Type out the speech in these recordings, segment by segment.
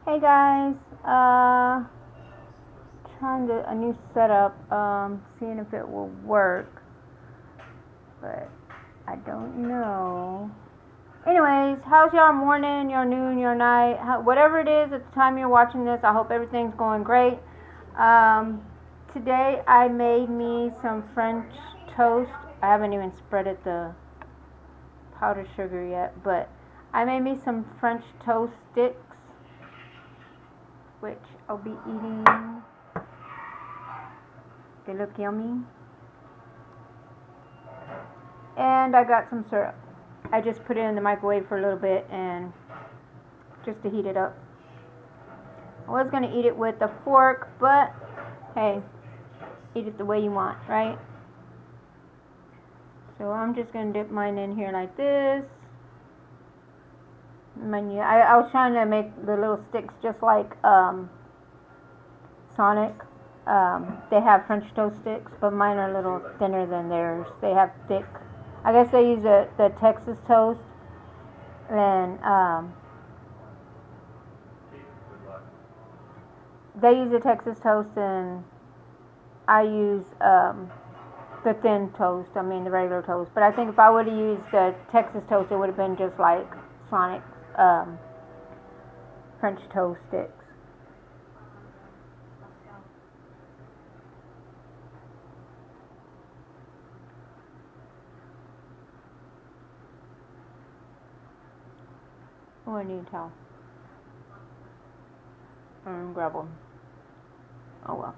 Hey guys, trying a new setup, seeing if it will work, but I don't know. Anyways, how's your morning, your noon, your night, whatever it is at the time you're watching this, I hope everything's going great. Today I made me some French toast. I haven't even spreaded the powdered sugar yet, but I made me some French toast sticks, which I'll be eating. They look yummy. And I got some syrup. I just put it in the microwave for a little bit and just to heat it up. I was going to eat it with a fork, but hey, eat it the way you want, right? So I'm just going to dip mine in here like this. I was trying to make the little sticks just like Sonic. They have French toast sticks, but mine are a little thinner than theirs. They have thick. I guess they use the Texas toast, and they use the Texas toast, and I use the thin toast. I mean the regular toast. But I think if I would have used the Texas toast, it would have been just like Sonic French toast sticks. Oh, I need a towel. Grab one. Oh well.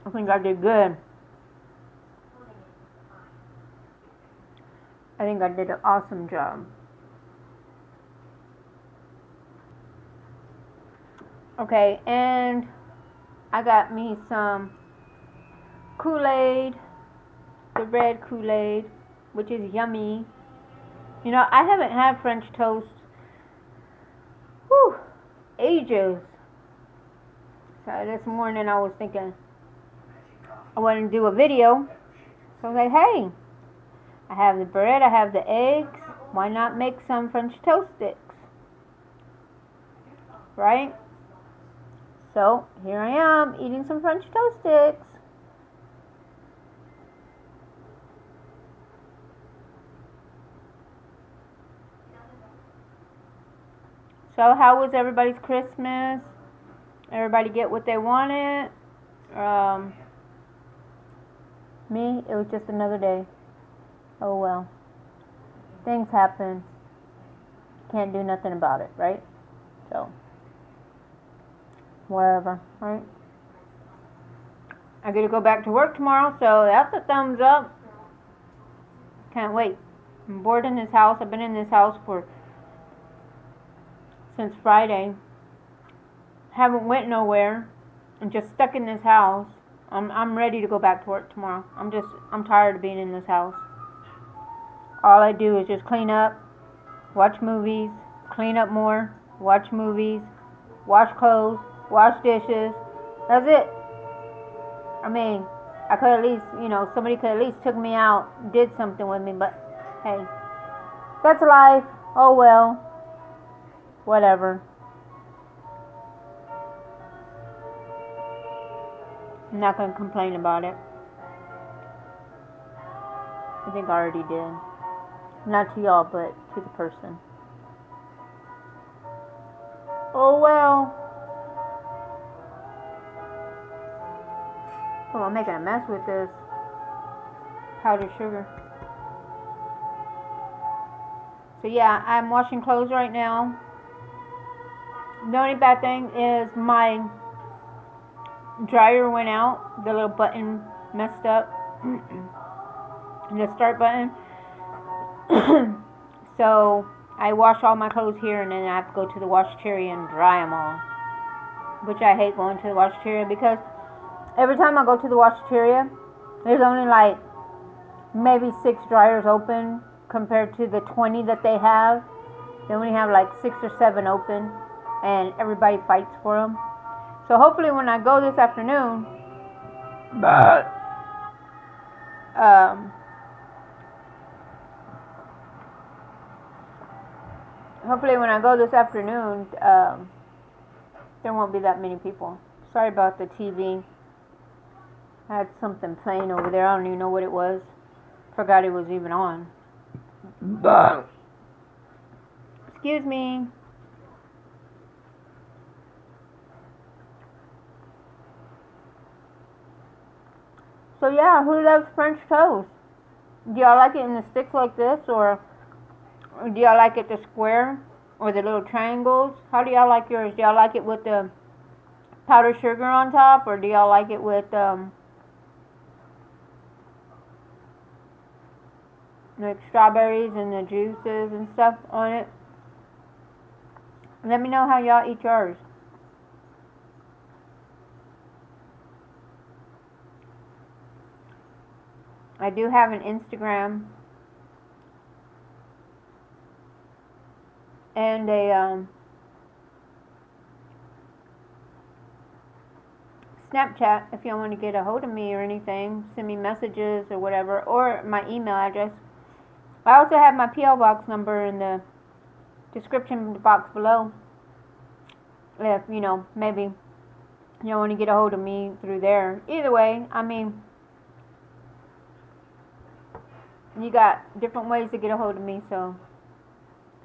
I think I did good. I think I did an awesome job. Okay, and I got me some Kool-Aid, the red Kool-Aid, which is yummy. You know, I haven't had French toast, ages. So this morning I was thinking I wanted to do a video. So I was like, hey, I have the bread, I have the eggs. Why not make some French toast sticks? Right? So here I am eating some French toast sticks. So how was everybody's Christmas? Everybody get what they wanted? Me, it was just another day. Oh well. Things happen. Can't do nothing about it, right? So, whatever, right? I get to go back to work tomorrow, so that's a thumbs up. Can't wait. I'm bored in this house. I've been in this house since Friday. Haven't went nowhere. I'm just stuck in this house. I'm ready to go back to work tomorrow. I'm tired of being in this house. All I do is just clean up, watch movies, clean up more, watch movies, wash clothes, wash dishes. That's it. I mean, I could at least, somebody could at least took me out, did something with me, but hey, that's life. Oh well. Whatever. I'm not going to complain about it. I think I already did. Not to y'all, but to the person. Oh well. Oh, I'm making a mess with this powdered sugar. So yeah, I'm washing clothes right now. The only bad thing is my dryer went out. The little button messed up. The start button. So I wash all my clothes here, and then I have to go to the washateria and dry them all. Which I hate going to the washateria, because every time I go to the washateria, there's only like maybe 6 dryers open compared to the 20 that they have. They only have like 6 or 7 open, and everybody fights for them. So hopefully when I go this afternoon, Hopefully when I go this afternoon, there won't be that many people. Sorry about the TV. I had something playing over there. I don't even know what it was. Forgot it was even on. Excuse me. So yeah, who loves French toast? Do y'all like it in the sticks like this, or do y'all like it the square, or the little triangles? How do y'all like yours? Do y'all like it with the powdered sugar on top, or do y'all like it with like strawberries and the juices and stuff on it? Let me know how y'all eat yours. I do have an Instagram and a Snapchat if y'all want to get a hold of me or anything. Send me messages or whatever, or my email address. I also have my P.O. Box number in the description box below. If, you know, maybe you want to get a hold of me through there. Either way, I mean, you got different ways to get a hold of me, so,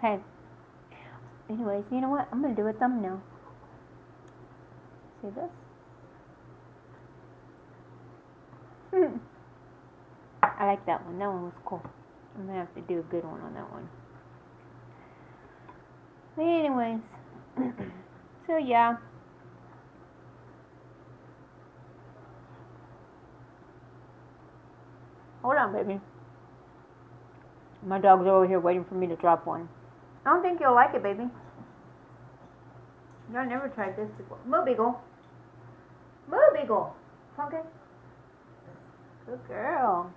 hey. Anyways, you know what? I'm going to do a thumbnail. See this? I like that one. That one was cool. I'm going to have to do a good one on that one. Anyways. So, yeah. Hold on, baby. My dog's over here waiting for me to drop one. I don't think you'll like it, baby. Y'all never tried this before. Moo Beagle. Moo Beagle. Okay. Good girl.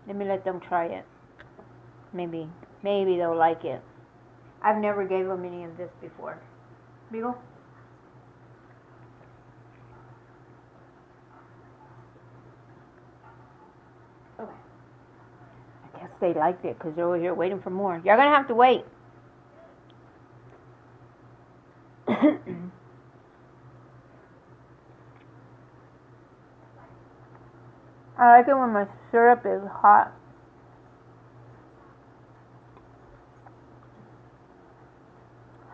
Let me let them try it. Maybe they'll like it. I've never gave them any of this before. Beagle? Okay. I guess they liked it because they're over here waiting for more. Y'all gonna have to wait. I like it when my syrup is hot.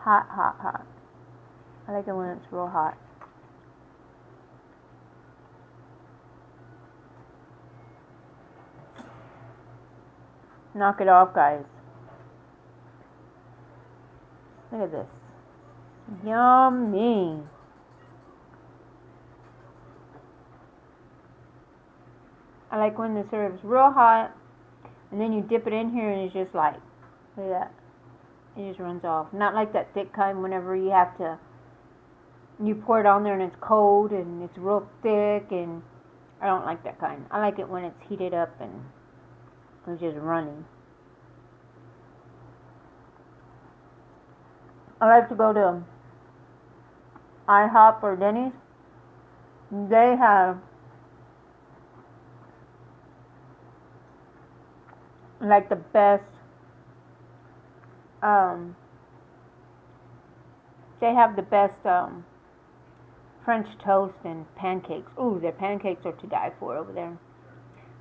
Hot, hot, hot. I like it when it's real hot. Knock it off, guys. Look at this. Yummy. I like when the syrup's real hot, and then you dip it in here, and it's just like, look at that. It just runs off. Not like that thick kind whenever you have to, you pour it on there and it's cold and it's real thick, and I don't like that kind. I like it when it's heated up and it's just running. I like to go to IHOP or Denny's. They have like the best they have the best French toast and pancakes. Ooh, their pancakes are to die for over there.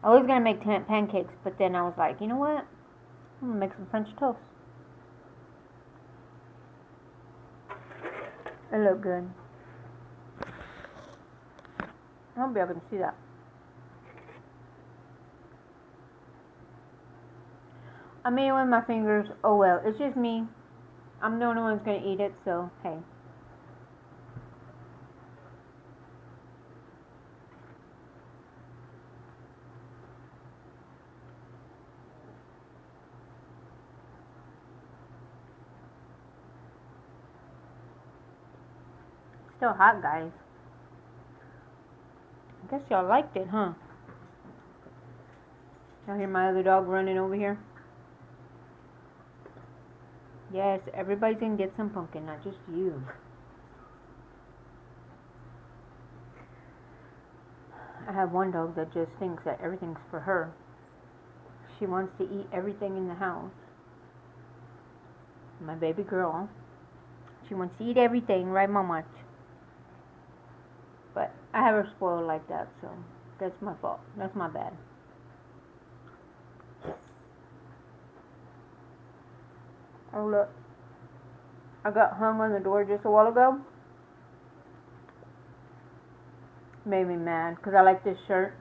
I was gonna make pancakes, but then I was like, you know what? I'm gonna make some French toast. They look good. I hope y'all can see that. I made it with my fingers. Oh well, it's just me. I'm the only one who's gonna eat it, so hey. Still hot, guys. I guess y'all liked it, huh? Y'all hear my other dog running over here? Yes, everybody's gonna get some pumpkin, not just you. I have one dog that just thinks that everything's for her. She wants to eat everything in the house. My baby girl. She wants to eat everything, right, Mama? But I have her spoiled like that, so that's my fault. That's my bad. Oh, look. I got hung on the door just a while ago. Made me mad, because I like this shirt.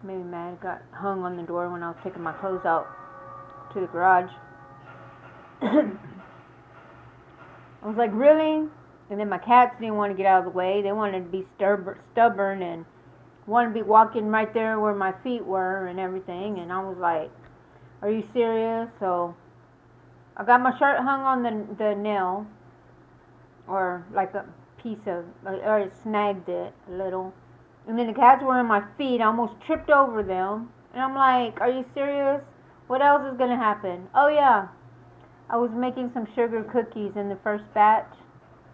Made me mad. Got hung on the door when I was taking my clothes out to the garage. I was like, really? And then my cats didn't want to get out of the way. They wanted to be stubborn and wanted to be walking right there where my feet were and everything. And I was like, are you serious? So I got my shirt hung on the nail, or like a piece of, or it snagged it a little. And then the cats were in my feet. I almost tripped over them. And I'm like, are you serious? What else is going to happen? Oh yeah, I was making some sugar cookies in the first batch.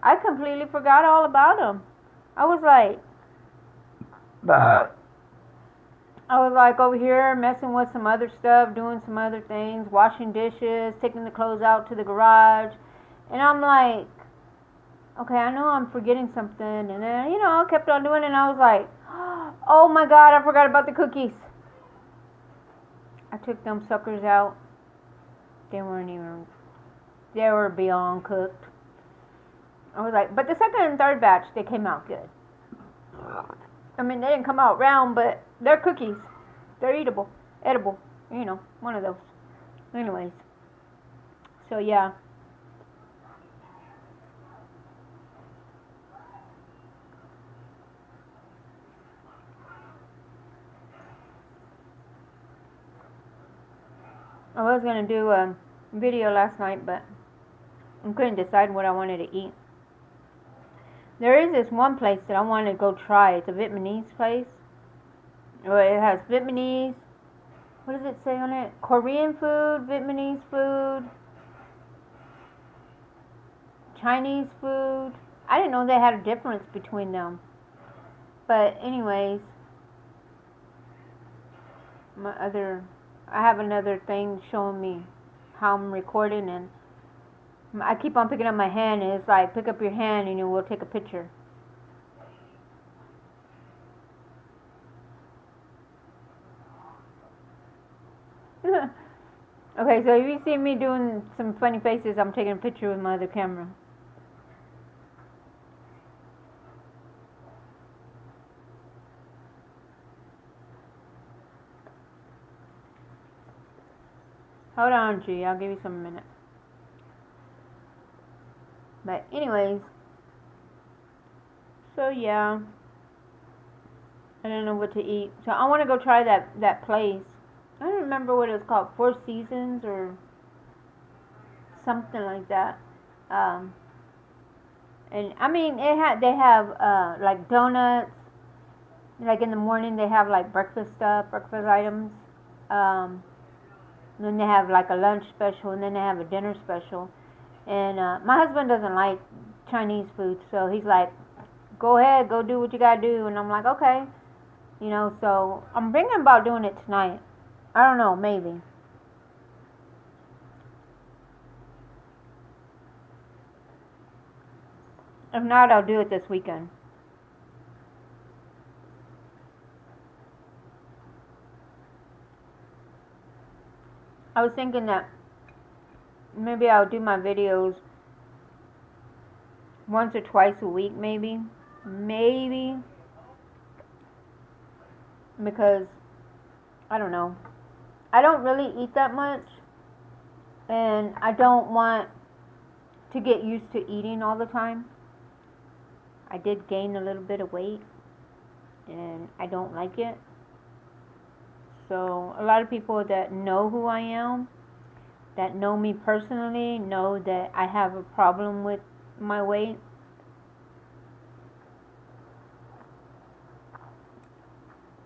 I completely forgot all about them. I was like, over here messing with some other stuff, doing some other things, washing dishes, taking the clothes out to the garage. And I'm like, okay, I know I'm forgetting something. And then, I kept on doing it, and I was like, oh my God, I forgot about the cookies. I took them suckers out. They were beyond cooked. I was like, but the second and third batch, they came out good. I mean, they didn't come out round, but they're cookies. They're edible. One of those. Anyways. So, yeah. I was going to do a video last night, but I couldn't decide what I wanted to eat. There is this one place that I want to go try. It's a Vietnamese place. It has Vietnamese, what does it say on it? Korean food, Vietnamese food, Chinese food. I didn't know they had a difference between them. But anyways, I have another thing showing me how I'm recording, and I keep on picking up my hand, and it's like, pick up your hand and we'll take a picture. Okay, so if you see me doing some funny faces, I'm taking a picture with my other camera. Hold on, G, I'll give you some minute. But anyways, so yeah, I don't know what to eat. So I want to go try that place. I don't remember what it was called, Four Seasons or something like that. And I mean, they have like donuts. Like in the morning, they have like breakfast items. And then they have like a lunch special, and then they have a dinner special. And my husband doesn't like Chinese food, so he's like, go ahead, go do what you gotta do. And I'm like, okay. So I'm thinking about doing it tonight. I don't know, maybe. If not, I'll do it this weekend. I was thinking that maybe I'll do my videos once or twice a week, maybe. Because, I don't know. I don't really eat that much, and I don't want to get used to eating all the time. I did gain a little bit of weight, and I don't like it. So a lot of people that know who I am, that know me personally, know that I have a problem with my weight.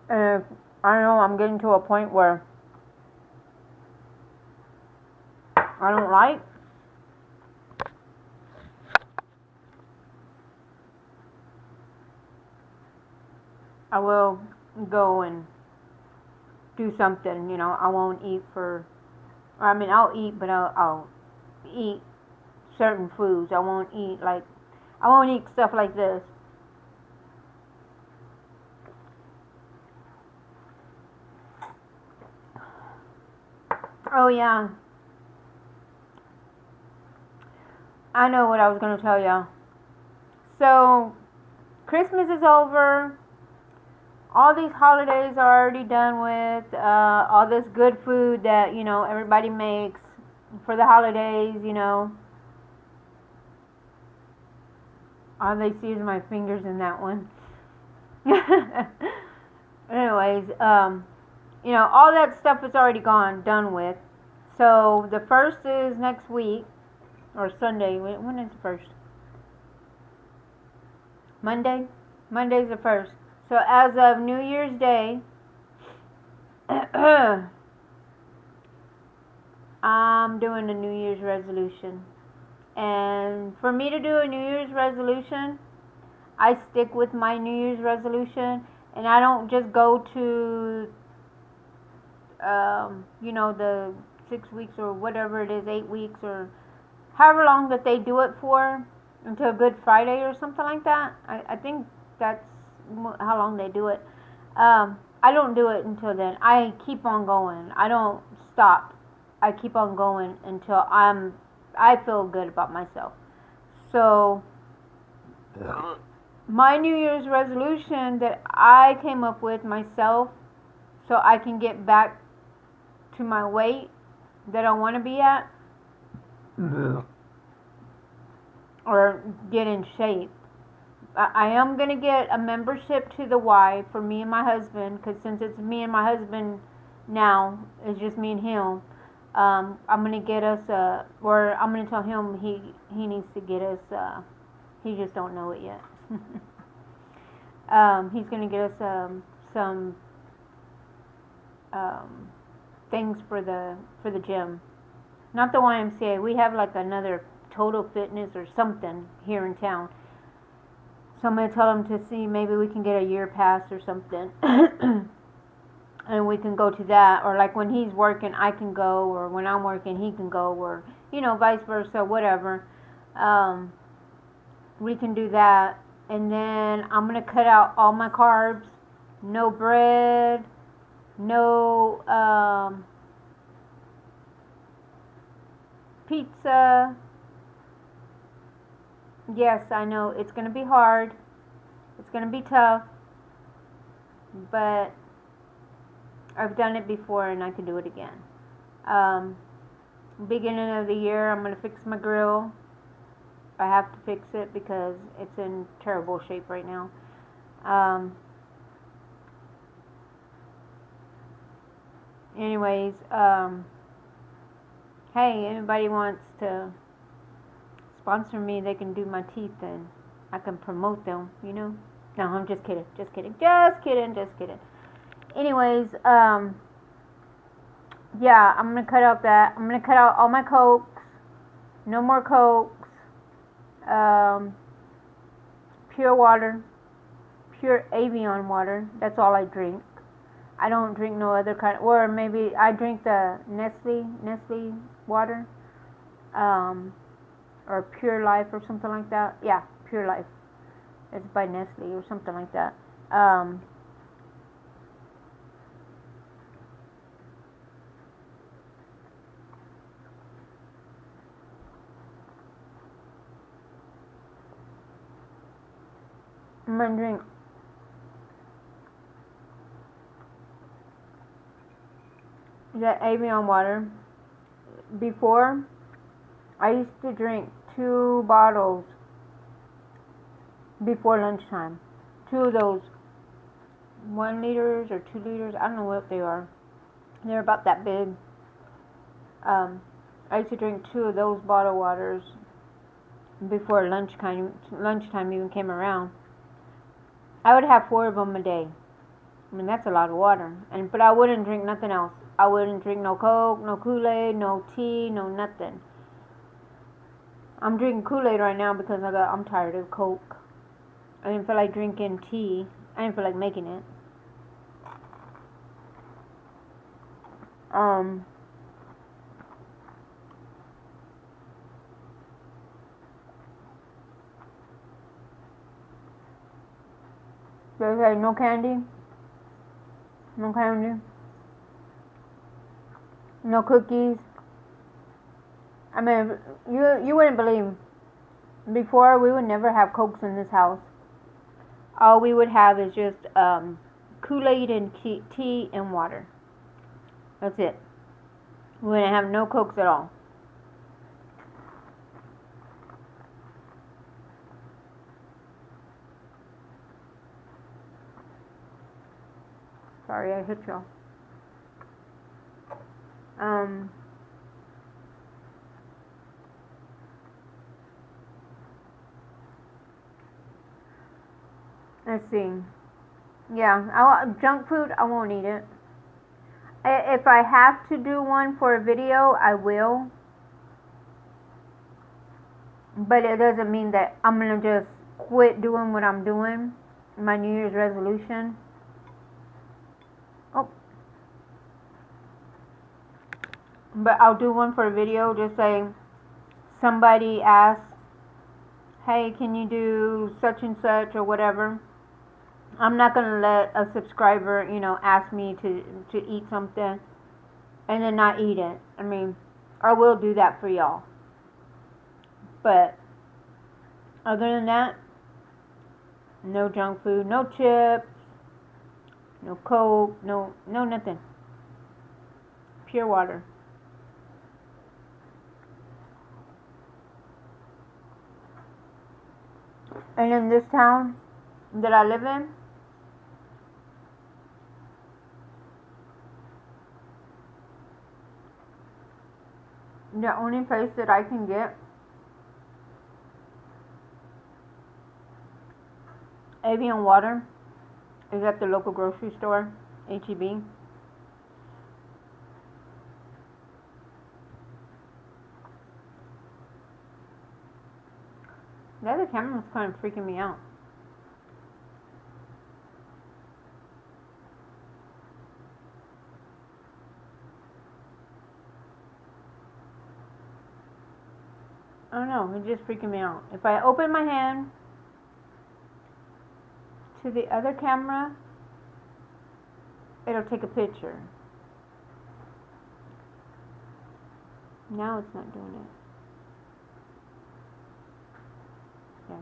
And I know I'm getting to a point where I don't like. I will go and do something, I won't eat I'll eat, but I'll eat certain foods. I won't eat stuff like this. Oh yeah, I know what I was gonna tell y'all. So Christmas is over. All these holidays are already done with. All this good food that everybody makes for the holidays. All they see is my fingers in that one. Anyways, all that stuff is already done with. So the first is next week, or Sunday. When is the first? Monday? Monday's the first. So as of New Year's Day, I'm doing a New Year's resolution. And for me to do a New Year's resolution, I stick with my New Year's resolution, and I don't just go to, the 6 weeks or whatever it is, 8 weeks or however long that they do it for, until Good Friday or something like that. I think that's how long they do it. I don't do it until then. I keep on going. I don't stop. I keep on going until I feel good about myself. So my New Year's resolution that I came up with myself, so I can get back to my weight that I want to be at, or get in shape. I am going to get a membership to the Y for me and my husband, because since it's me and my husband now, it's just me and him. I'm going to get us, or I'm going to tell him he needs to get us, he just don't know it yet. He's going to get us some things for the gym. Not the YMCA. We have like another Total Fitness or something here in town. So I'm going to tell him to see, maybe we can get a year pass or something. And we can go to that. Or like when he's working, I can go. Or when I'm working, he can go. Or, vice versa, whatever. We can do that. And then I'm going to cut out all my carbs. No bread. No pizza. Yes, I know it's going to be hard. It's going to be tough. But I've done it before and I can do it again. Beginning of the year, I'm going to fix my grill. I have to fix it because it's in terrible shape right now. Anyways, hey, anybody wants to sponsor me, they can do my teeth and I can promote them, No, I'm just kidding. Just kidding. Anyways, yeah, I'm going to cut out that. I'm going to cut out all my Cokes. No more Cokes. Pure water. Pure Avion water. That's all I drink. I don't drink no other kind. Or maybe I drink the Nestle water. Or Pure Life or something like that. Yeah, Pure Life. It's by Nestle or something like that. I'm gonna drink that Avion water. Before, I used to drink 2 bottles before lunchtime. 2 of those 1 liters or 2 liters. I don't know what they are. They're about that big. I used to drink 2 of those bottled waters before lunchtime even came around. I would have 4 of them a day. I mean, that's a lot of water. But I wouldn't drink nothing else. I wouldn't drink no Coke, no Kool-Aid, no tea, no nothing. I'm drinking Kool-Aid right now because I'm tired of Coke. I didn't feel like drinking tea. I didn't feel like making it. They say no candy, no candy, no cookies. I mean, you wouldn't believe. Before, we would never have Cokes in this house. All we would have is just Kool-Aid and tea and water. That's it. We wouldn't have no Cokes at all. Sorry, I hit y'all. Let's see. Yeah, junk food, I won't eat it. If I have to do one for a video, I will. But it doesn't mean that I'm gonna just quit doing what I'm doing. My New Year's resolution. Oh. But I'll do one for a video, just saying somebody asks, hey, can you do such and such or whatever. I'm not gonna let a subscriber, ask me to eat something and then not eat it. I mean, I will do that for y'all. But other than that, no junk food, no chips, no Coke, no nothing. Pure water. And in this town that I live in, the only place that I can get Evian water is at the local grocery store, H-E-B. The other camera's kind of freaking me out. I don't know, it's just freaking me out. If I open my hand to the other camera, it'll take a picture. Now it's not doing it. Yeah.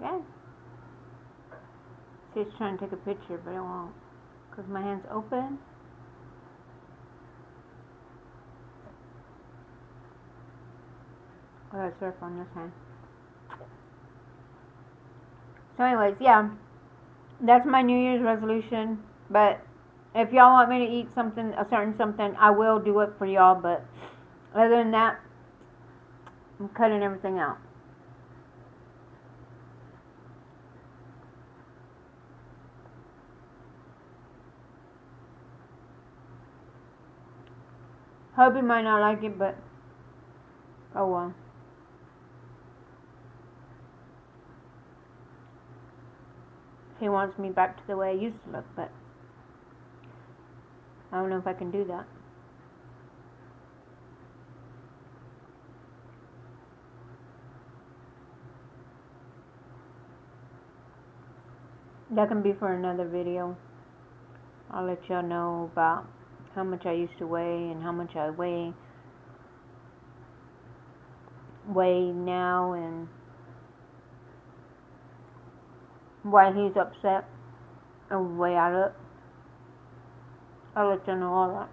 Yeah. See, it's trying to take a picture, but it won't. Because my hand's open. I gotta surf on this hand. So anyways, yeah. That's my New Year's resolution. But if y'all want me to eat something, a certain something, I will do it for y'all. But other than that, I'm cutting everything out. Hubby might not like it, but oh well. He wants me back to the way I used to look, but I don't know if I can do that. That can be for another video. I'll let y'all know about how much I used to weigh and how much I weigh now and why he's upset or why I look. I'll let y'all know all that.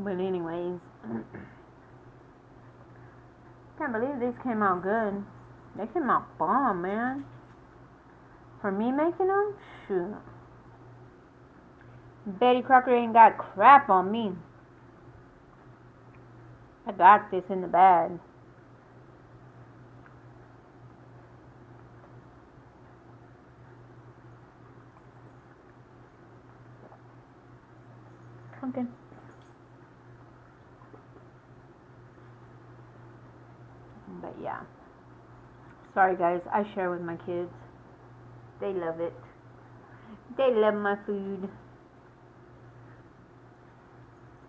But anyways, can't believe these came out good. They came out bomb, man. For me making them, shoot. Betty Crocker ain't got crap on me. I got this in the bag. Okay. Sorry guys, I share with my kids. They love it. They love my food.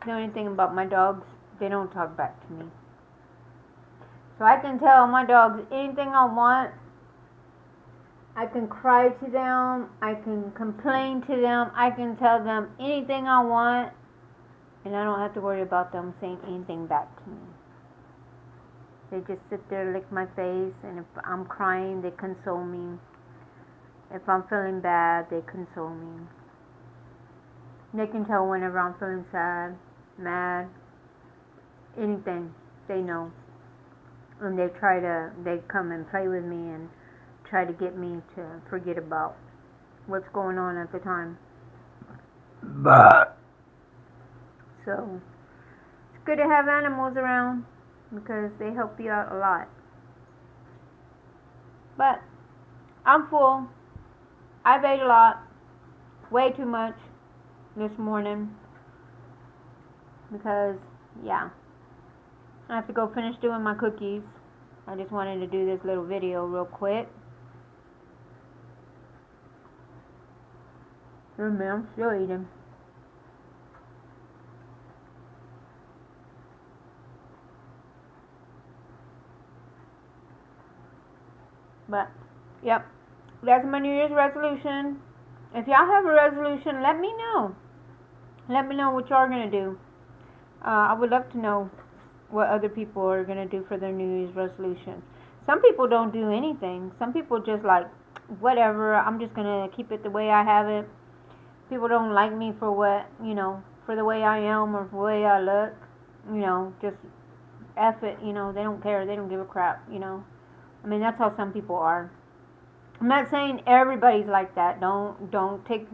The only thing about my dogs, they don't talk back to me. So I can tell my dogs anything I want. I can cry to them. I can complain to them. I can tell them anything I want. And I don't have to worry about them saying anything back to me. They just sit there, lick my face, and if I'm crying, they console me. If I'm feeling bad, they console me. They can tell whenever I'm feeling sad, mad, anything, they know. And they come and play with me and try to get me to forget about what's going on at the time. So, it's good to have animals around because they help you out a lot. But, I'm full. I've ate a lot. Way too much this morning. Because, yeah. I have to go finish doing my cookies. I just wanted to do this little video real quick. I'm still eating. But, yep, that's my New Year's resolution. If y'all have a resolution, let me know. Let me know what y'all are going to do. I would love to know what other people are going to do for their New Year's resolution. Some people don't do anything. Some people just like, whatever, I'm just going to keep it the way I have it. People don't like me for what, for the way I am or for the way I look. Just F it, they don't care. They don't give a crap, I mean, that's how some people are. I'm not saying everybody's like that. Don't get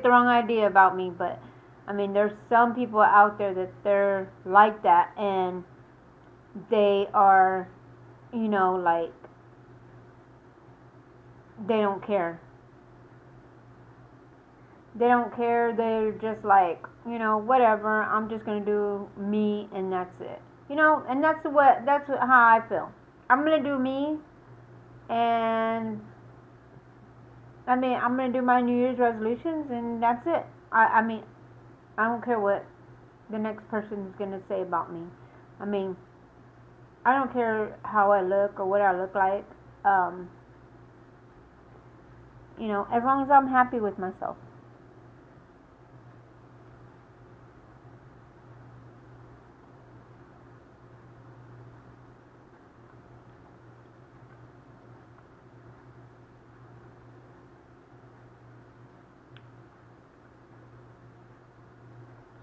the wrong idea about me, but I mean, there's some people out there that they're like that, and they are, like, they don't care. They don't care. They're just like, whatever. I'm just gonna do me, and that's it. And that's how I feel. I'm gonna do me, and I mean, I'm gonna do my New Year's resolutions, and that's it. I mean, I don't care what the next person is gonna say about me. I mean, I don't care how I look or what I look like. As long as I'm happy with myself.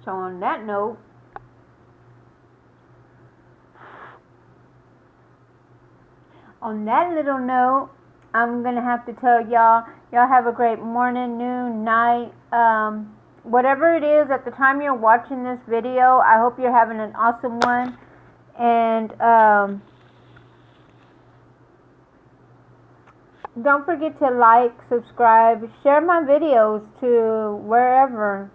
So on that note, I'm going to have to tell y'all have a great morning, noon, night, whatever it is at the time you're watching this video. I hope you're having an awesome one. And don't forget to like, subscribe, share my videos to wherever.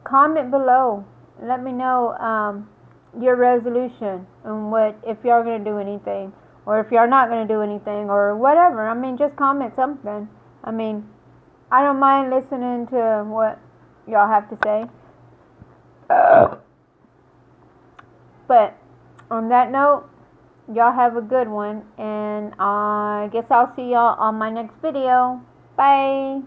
Comment below. Let me know your resolution and if y'all gonna do anything, or if y'all not gonna do anything, or whatever. I mean, just comment something. I mean, I don't mind listening to what y'all have to say. But on that note, y'all have a good one, and I guess I'll see y'all on my next video. Bye.